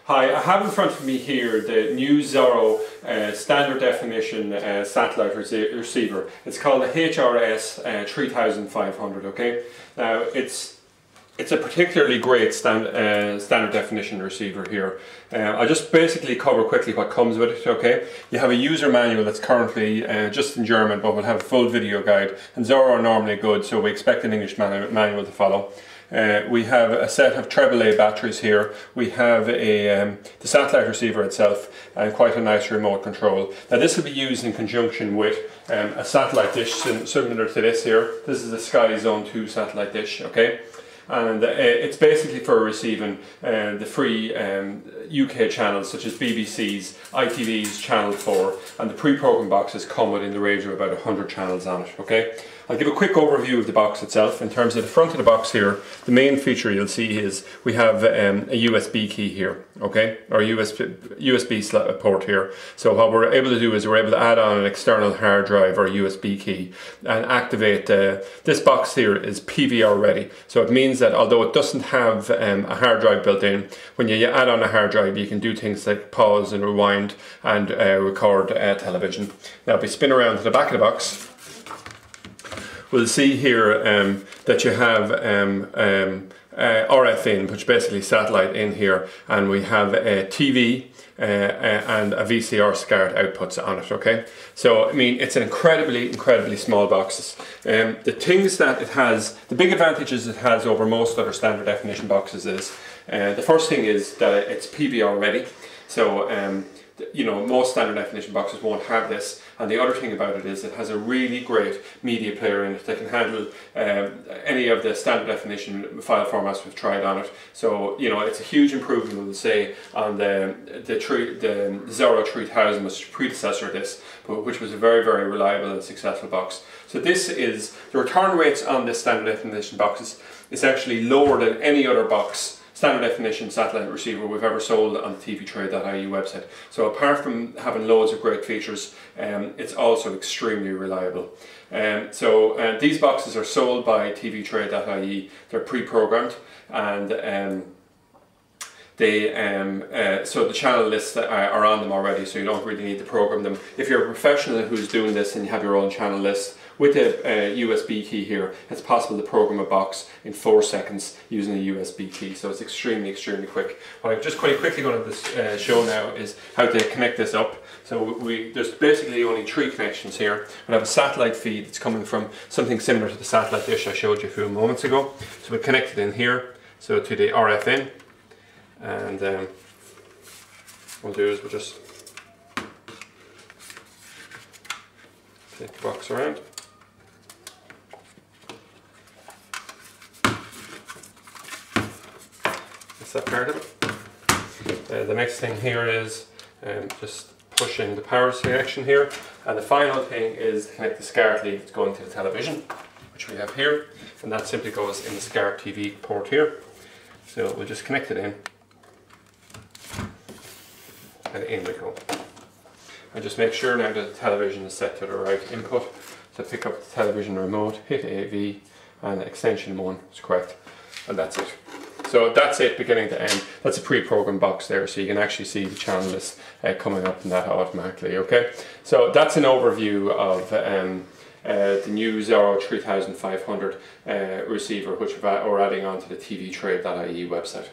Hi, I have in front of me here the new Xoro standard definition satellite receiver. It's called the HRS 3500. Okay, now it's a particularly great standard definition receiver here. I'll just basically cover quickly what comes with it. Okay, you have a user manual that's currently just in German, but we'll have a full video guide. And Xoro are normally good, so we expect an English manual to follow. We have a set of AAA batteries here. We have the satellite receiver itself and quite a nice remote control. Now this will be used in conjunction with a satellite dish similar to this here. This is the Sky Zone 2 satellite dish, okay? And it's basically for receiving the free UK channels such as BBC's, ITV's, Channel 4, and the pre-programmed boxes come within the range of about 100 channels on it, okay? I'll give a quick overview of the box itself. In terms of the front of the box here, the main feature you'll see is we have a USB key here, okay, or USB port here. So what we're able to do is we're able to add on an external hard drive or USB key and activate. This box here is PVR ready, so it means that although it doesn't have a hard drive built in, when you add on a hard drive you can do things like pause and rewind and record television. Now if we spin around to the back of the box, we'll see here that you have RF in, which basically satellite in here, and we have a TV and a VCR SCART outputs on it, okay? So, I mean, it's an incredibly small box. The things that it has, the big advantages it has over most other standard definition boxes is, the first thing is that it's PVR ready. So, you know, most standard definition boxes won't have this, and the other thing about it is it has a really great media player in it that can handle any of the standard definition file formats we've tried on it. So, you know, it's a huge improvement, I would say, on the Xoro 3000, which is predecessor of this, but which was a very reliable and successful box. So this is, the return rates on this standard definition boxes is actually lower than any other box standard definition satellite receiver we've ever sold on the tvtrade.ie website. So apart from having loads of great features, it's also extremely reliable. These boxes are sold by tvtrade.ie. They're pre-programmed, and so the channel lists are on them already, so you don't really need to program them. If you're a professional who's doing this and you have your own channel list, with a USB key here, it's possible to program a box in 4 seconds using a USB key, so it's extremely quick. What I'm just quite quickly going to show now is how to connect this up. So there's basically only 3 connections here. We have a satellite feed that's coming from something similar to the satellite dish I showed you a few moments ago. So we connect it in here, so to the RF in, and what we'll do is we'll just take the box around. That part of it. The next thing here is just pushing the power connection here, and the final thing is to connect the SCART lead that's going to the television, which we have here, and that simply goes in the SCART TV port here. So we'll just connect it in, and in we go. And just make sure now that the television is set to the right input. So pick up the television remote, hit AV, and extension 1 is correct, and that's it. So that's it, beginning to end. That's a pre-programmed box there, so you can actually see the channel list coming up in that automatically, okay? So that's an overview of the new Xoro 3500 receiver, which we're adding onto the tvtrade.ie website.